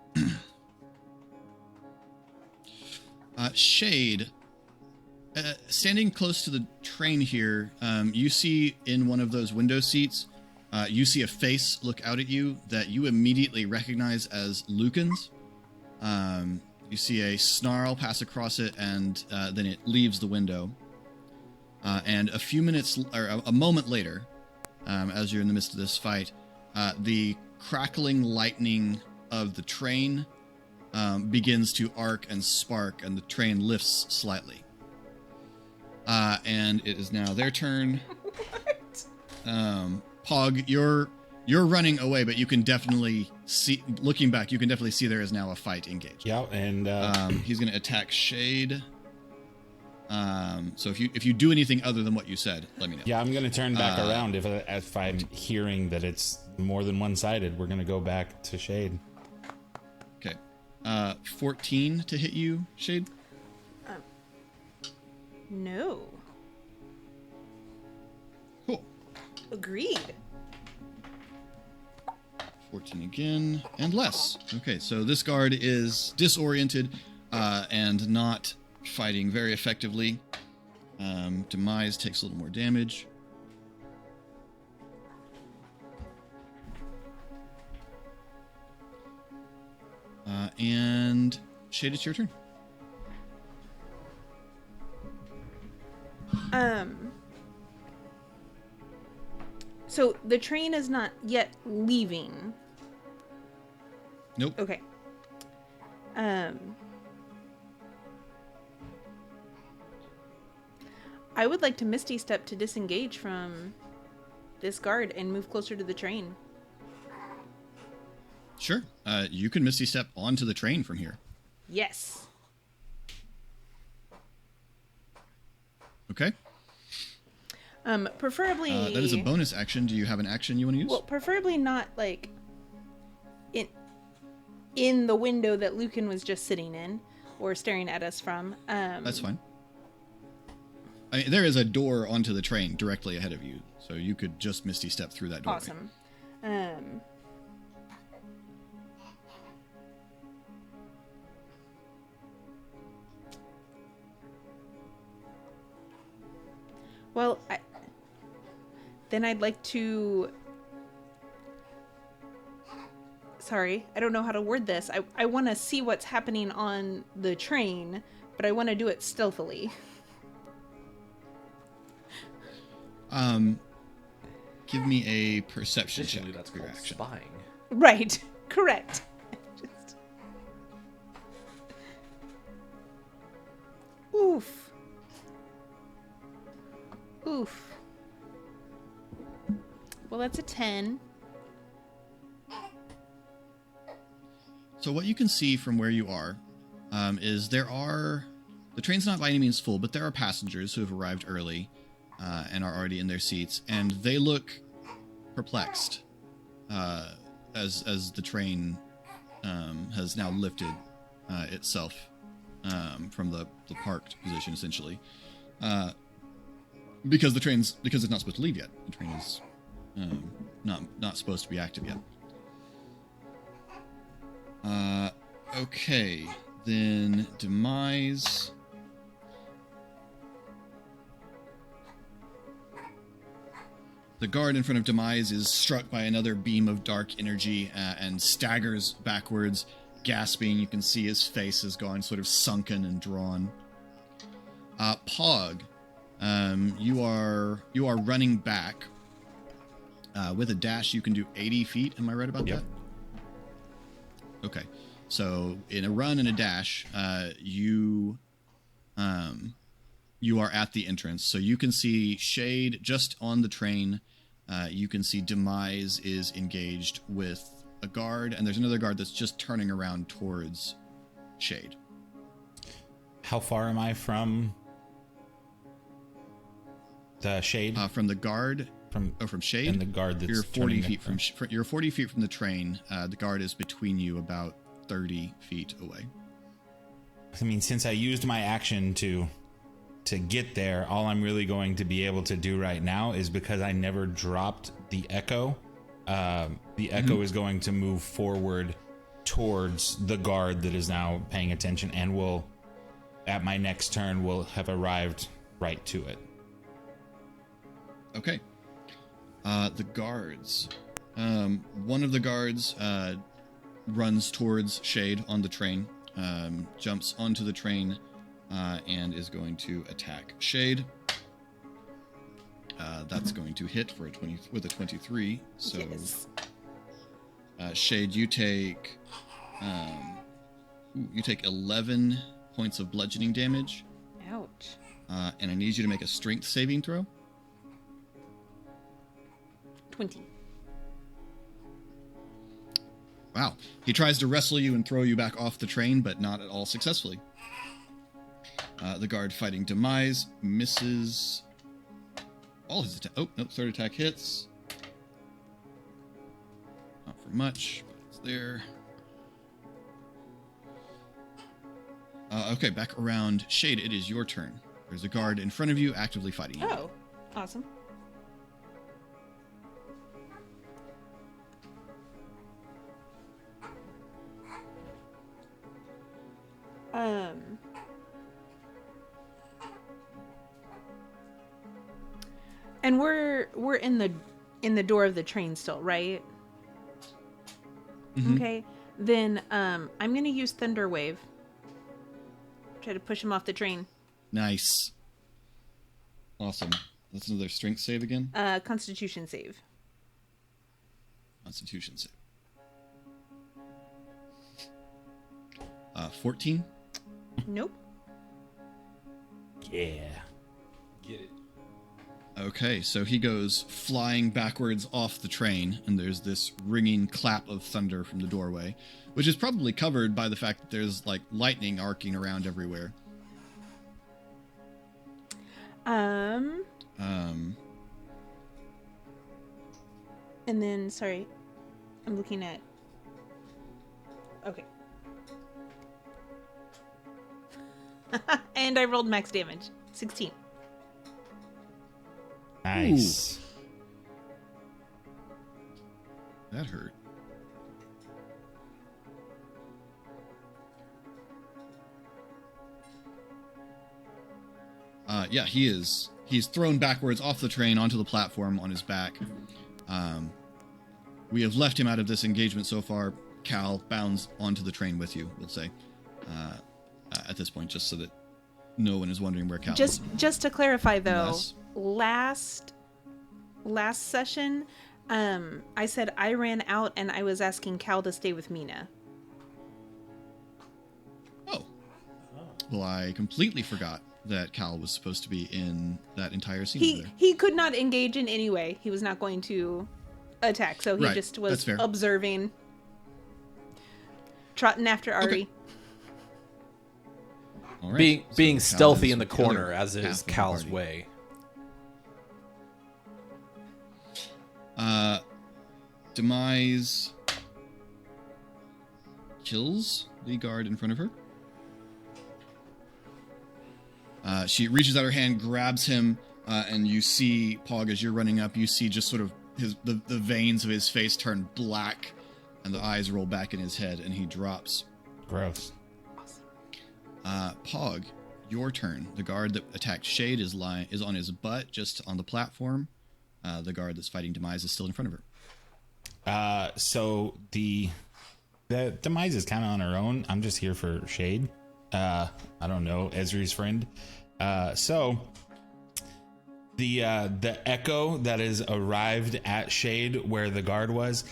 Shade, standing close to the train here, you see in one of those window seats, you see a face look out at you that you immediately recognize as Lucan's. You see a snarl pass across it, and then it leaves the window. And a few minutes, or a moment later, as you're in the midst of this fight, the crackling lightning of the train begins to arc and spark, and the train lifts slightly. And it is now their turn. What? Pog, you're running away, but you can definitely see, looking back, you can definitely see there is now a fight engaged. Yeah, and he's going to attack Shade. So if you do anything other than what you said, let me know. yeah, I'm going to turn back around if I'm hearing that it's more than one-sided. We're going to go back to Shade. Okay. 14 to hit you, Shade? No. Cool. Agreed. 14 again, and less. Okay, so this guard is disoriented and not fighting very effectively. Demise takes a little more damage. And Shade, it's your turn. So the train is not yet leaving. Nope. Okay. I would like to Misty Step to disengage from this guard and move closer to the train. Sure. You can Misty Step onto the train from here. Yes. Okay. Preferably. That is a bonus action. Do you have an action you want to use? Well, preferably not like in the window that Lucan was just sitting in or staring at us from. That's fine. I mean, there is a door onto the train directly ahead of you, so you could just Misty Step through that door. Awesome. Well, then I'd like to... Sorry, I don't know how to word this. I want to see what's happening on the train, but I want to do it stealthily. Give me a perception check. Additionally, that's for your called action. spying. Right. Correct. Just... Oof. Oof. Well, that's a 10. So what you can see from where you are is the train's not by any means full, but there are passengers who have arrived early and are already in their seats, and they look perplexed as the train has now lifted itself from the parked position, essentially, because it's not supposed to leave yet. The train is not supposed to be active yet. Okay, then Demise. The guard in front of Demise is struck by another beam of dark energy and staggers backwards, gasping. You can see his face has gone sort of sunken and drawn. Pog, you are running back. With a dash, you can do 80 feet. Am I right about that? Okay. So in a run and a dash, you are at the entrance. So you can see Shade just on the train. You can see Demise is engaged with a guard, and there's another guard that's just turning around towards Shade. How far am I from the Shade? From the guard. From Shade. And the guard that's you're 40 feet from. You're 40 feet from the train. The guard is between you, about 30 feet away. I mean, since I used my action to get there, all I'm really going to be able to do right now is, because I never dropped the echo, the Echo is going to move forward towards the guard that is now paying attention, and will, at my next turn, will have arrived right to it. Okay. The guards. One of the guards runs towards Shade on the train, jumps onto the train, and is going to attack Shade. That's going to hit for a 20 with a 23. So, Yes. Shade, you take 11 points of bludgeoning damage, Ouch. and I need you to make a strength saving throw. 20. Wow. He tries to wrestle you and throw you back off the train, but not at all successfully. The guard fighting Demise misses all his attack. Oh, no, third attack hits. Not for much, but it's there. Okay, back around Shade. It is your turn. There's a guard in front of you actively fighting you. Oh, awesome. And we're in the door of the train still, right? Mhm. Okay. Then I'm gonna use Thunder Wave. Try to push him off the train. Nice. Awesome. That's another strength save again. Constitution save. Constitution save. 14. Nope. Yeah. Get it. Okay, so he goes flying backwards off the train, and there's this ringing clap of thunder from the doorway, which is probably covered by the fact that there's like lightning arcing around everywhere. And then, sorry, I'm looking at. Okay. And I rolled max damage, 16. Nice. That hurt. Yeah, he's thrown backwards off the train onto the platform on his back. We have left him out of this engagement so far. Cal bounds onto the train with you, we'll say, at this point, just so that no one is wondering where Cal is. Just to clarify, though, Unless- last session, I said I ran out and I was asking Cal to stay with Mina. Oh. Well, I completely forgot that Cal was supposed to be in that entire scene over there. He could not engage in any way. He was not going to attack, so he Right, just that's was fair. observing, trotting after Ari. Okay. All right, Being so being Cal stealthy is in the with corner, other as half is of the Cal's party. way. Demise kills the guard in front of her. She reaches out her hand, grabs him, and you see, Pog, as you're running up, you see just sort of the veins of his face turn black, and the eyes roll back in his head, and he drops. Gross. Pog, your turn. The guard that attacked Shade is on his butt, just on the platform. The guard that's fighting Demise is still in front of her. So the Demise is kind of on her own. I'm just here for Shade. I don't know, Ezri's friend. So the Echo that has arrived at Shade where the guard was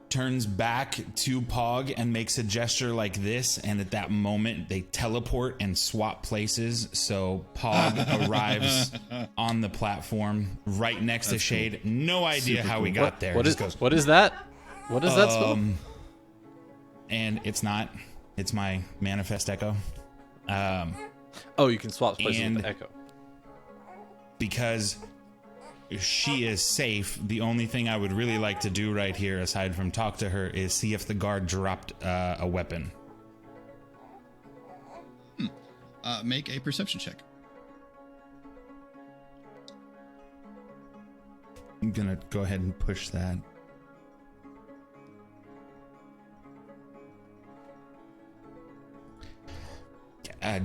turns back to Pog and makes a gesture like this, and at that moment they teleport and swap places, so Pog arrives on the platform right next to Shade. Cool. No idea Super how we cool. got there. What Just is goes, what is that? What is that spell? and it's my manifest echo. Oh, you can swap places and- with the Echo. Because she is safe, the only thing I would really like to do right here, aside from talk to her, is see if the guard dropped a weapon. Make a perception check. I'm gonna go ahead and push that.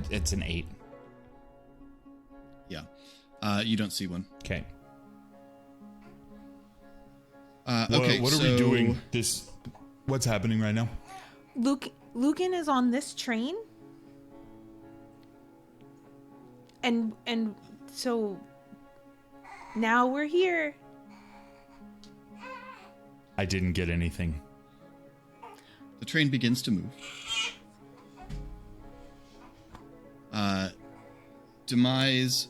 It's an 8. Yeah. You don't see one. Okay. Okay. What are we doing? What's happening right now? Lucan is on this train, and so now we're here. I didn't get anything. The train begins to move. Demise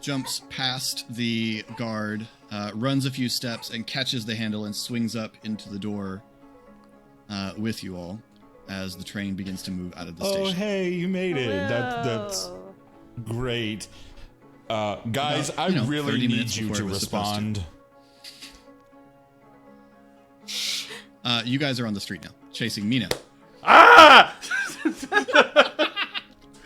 jumps past the guard, runs a few steps, and catches the handle and swings up into the door with you all as the train begins to move out of the station. Oh, hey, you made it. Hello. That's great. Guys, About, I 30 really need minutes you before to it was supposed respond. You guys are on the street now, chasing Mina. Ah!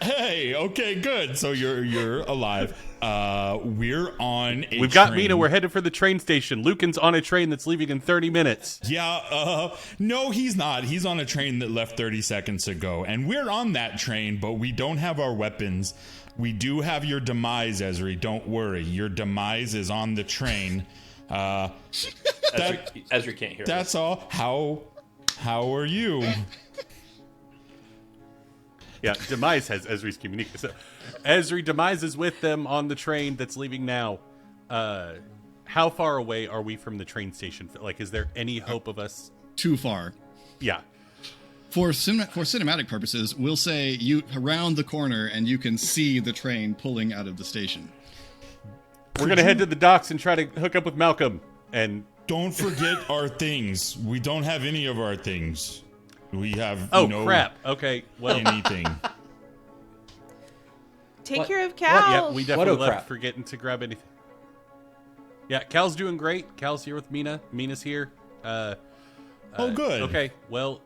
Hey, okay, good. So you're alive. We're on a We've got train. Mina. We're headed for the train station. Lucan's on a train that's leaving in 30 minutes. Yeah, no, he's not. He's on a train that left 30 seconds ago. And we're on that train, but we don't have our weapons. We do have your demise, Ezri. Don't worry. Your demise is on the train. Ezri can't hear That's us. all. How are you? Yeah, Demise has Ezri's communication. So, Ezri, Demise is with them on the train that's leaving now. How far away are we from the train station? Like, is there any hope of us? Too far. Yeah. For cinematic purposes, we'll say you around the corner and you can see the train pulling out of the station. We're going to head to the docks and try to hook up with Malcolm. And Don't forget our things. We don't have any of our things. We have no crap. Okay, well, anything. Take What? care of Cal. yeah, we definitely crap. left forgetting to grab anything. Yeah, Cal's doing great. Cal's here with Mina. Mina's here. Oh, good. Okay, well,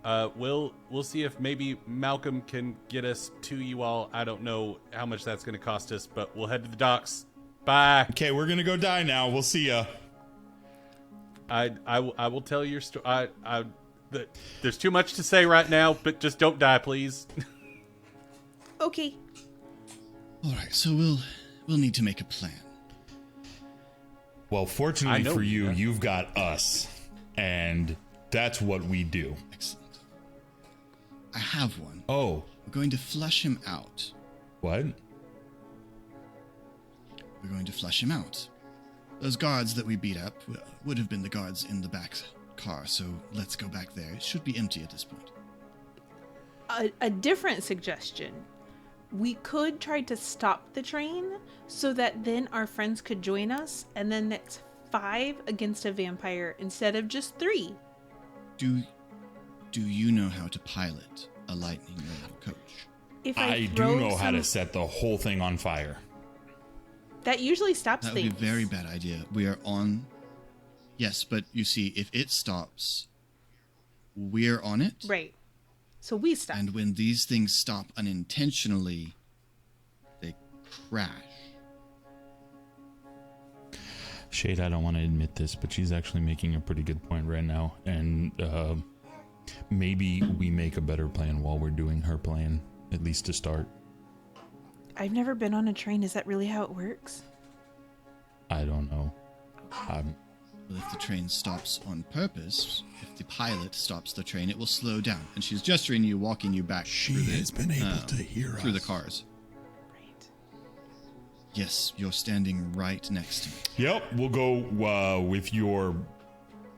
we'll see if maybe Malcolm can get us to you all. I don't know how much that's going to cost us, but we'll head to the docks. Bye. Okay, we're gonna go die now. We'll see ya. I will tell your story. There's too much to say right now, but just don't die, please. Okay. All right, so we'll need to make a plan. Well, fortunately I know, for you, yeah. you've got us, and that's what we do. Excellent. I have one. Oh, We're going to flush him out. what? We're going to flush him out. Those guards that we beat up would have been the guards in the back car, so let's go back there. It should be empty at this point. A different suggestion. We could try to stop the train so that then our friends could join us, and then it's 5 against a vampire instead of just 3. Do you know how to pilot a lightning rail coach? If I throw do know how to some- set the whole thing on fire. That usually stops That would things. be a very bad idea. We are on... Yes, but you see, if it stops, we're on it. Right. So we stop. And when these things stop unintentionally, they crash. Shade, I don't want to admit this, but she's actually making a pretty good point right now. And maybe we make a better plan while we're doing her plan, at least to start. I've never been on a train. Is that really how it works? I don't know. Well, if the train stops on purpose, if the pilot stops the train, it will slow down. And she's gesturing you, walking you back through the cars. Right. Yes, you're standing right next to me. Yep, we'll go with your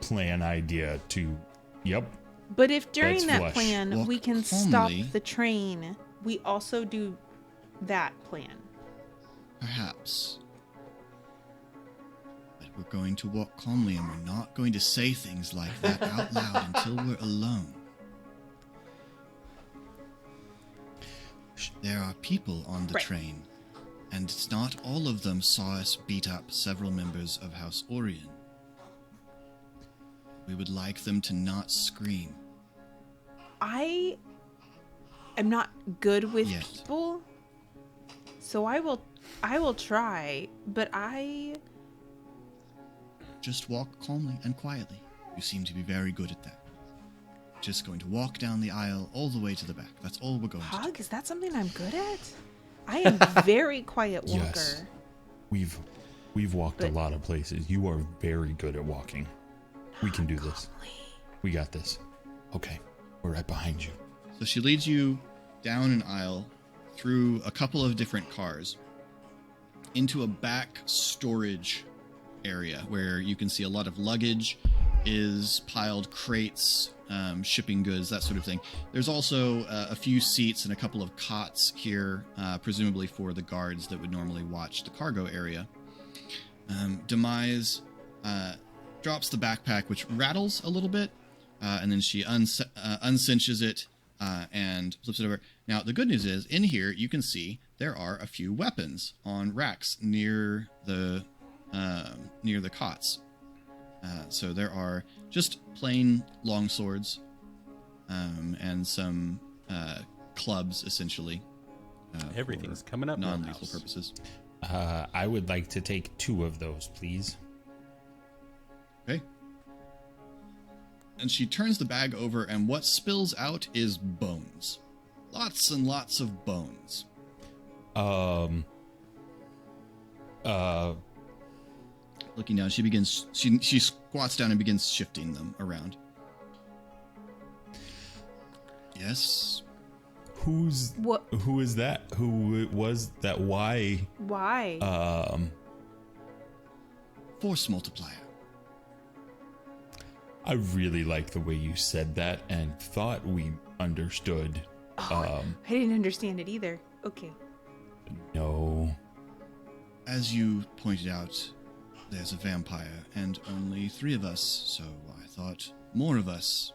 plan idea to... Yep. But if during Let's that flush. plan Walk we can stop calmly. the train, we also do that plan. Perhaps. But we're going to walk calmly and we're not going to say things like that out loud until we're alone. There are people on the Right. train, and it's not all of them saw us beat up several members of House Orion. We would like them to not scream. I am not good with Yet. people, so I will try, but I Just walk calmly and quietly. You seem to be very good at that. just going to walk down the aisle all the way to the back. That's all we're going to do. Hog, is that something I'm good at? I am very quiet walker. Yes. We've walked a lot of places. You are very good at walking. We can do this. We got this. Okay, we're right behind you. So she leads you down an aisle through a couple of different cars into a back storage area where you can see a lot of luggage is piled, crates, shipping goods, that sort of thing. There's also a few seats and a couple of cots here, presumably for the guards that would normally watch the cargo area. Demise drops the backpack, which rattles a little bit, and then she uncinches it and flips it over. Now, the good news is, in here, you can see there are a few weapons on racks near the cots. So there are just plain long swords and some clubs, essentially. Everything's coming up. Non-lethal purposes. I would like to take 2 of those, please. Okay. And she turns the bag over, and what spills out is bones. Lots and lots of bones. Looking down, she squats down and begins shifting them around. Yes. Who is that? Who was that? Why? Force multiplier. I really like the way you said that and thought we understood. I didn't understand it either. Okay. No. As you pointed out, there's a vampire and only 3 of us, so I thought more of us.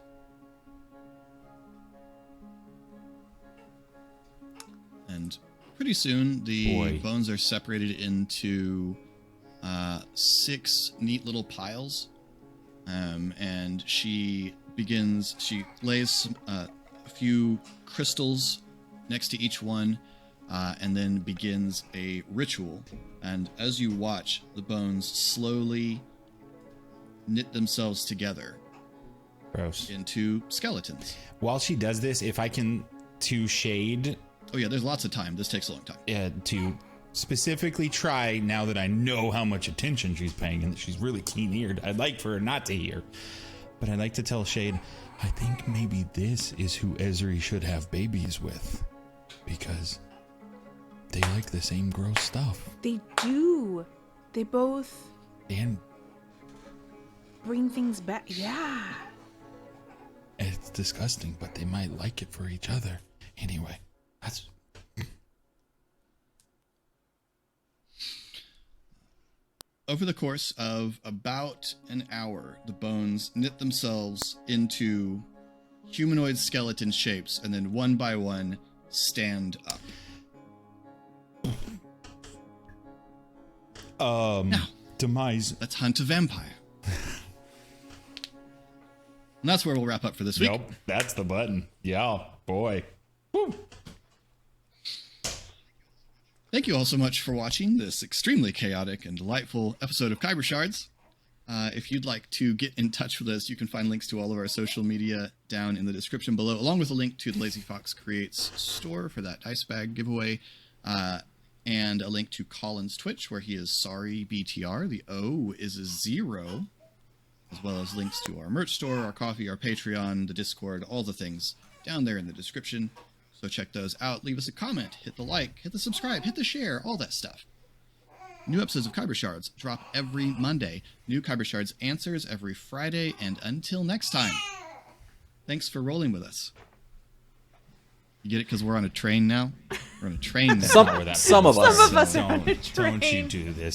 And pretty soon, the bones are separated into 6 neat little piles. And she lays a few crystals next to each one, and then begins a ritual. And as you watch, the bones slowly knit themselves together. Gross. Into skeletons. While she does this, if I can, to Shade... Oh yeah, there's lots of time. This takes a long time. To specifically try, now that I know how much attention she's paying and that she's really keen-eared, I'd like for her not to hear. But I'd like to tell Shade, I think maybe this is who Ezri should have babies with. Because they like the same gross stuff. They do. They both... And... bring things back. Yeah. It's disgusting, but they might like it for each other. Anyway, that's... Over the course of about an hour, the bones knit themselves into humanoid skeleton shapes and then one by one stand up. Now, Demise. Let's hunt a vampire. And that's where we'll wrap up for this week. Nope, that's the button. Yeah, boy. Woo. Thank you all so much for watching this extremely chaotic and delightful episode of Khyber Shards. If you'd like to get in touch with us, you can find links to all of our social media down in the description below, along with a link to the Lazy Fox Creates store for that dice bag giveaway, and a link to Colin's Twitch, where he is sorry BTR. The O is a 0, as well as links to our merch store, our coffee, our Patreon, the Discord, all the things down there in the description. So check those out. Leave us a comment, hit the like, hit the subscribe, hit the share, all that stuff. New episodes of Khyber Shards drop every Monday. New Khyber Shards answers every Friday, and until next time, thanks for rolling with us. You get it because we're on a train now? We're on a train now. Some of us. Some of us are on a train. Don't you do this.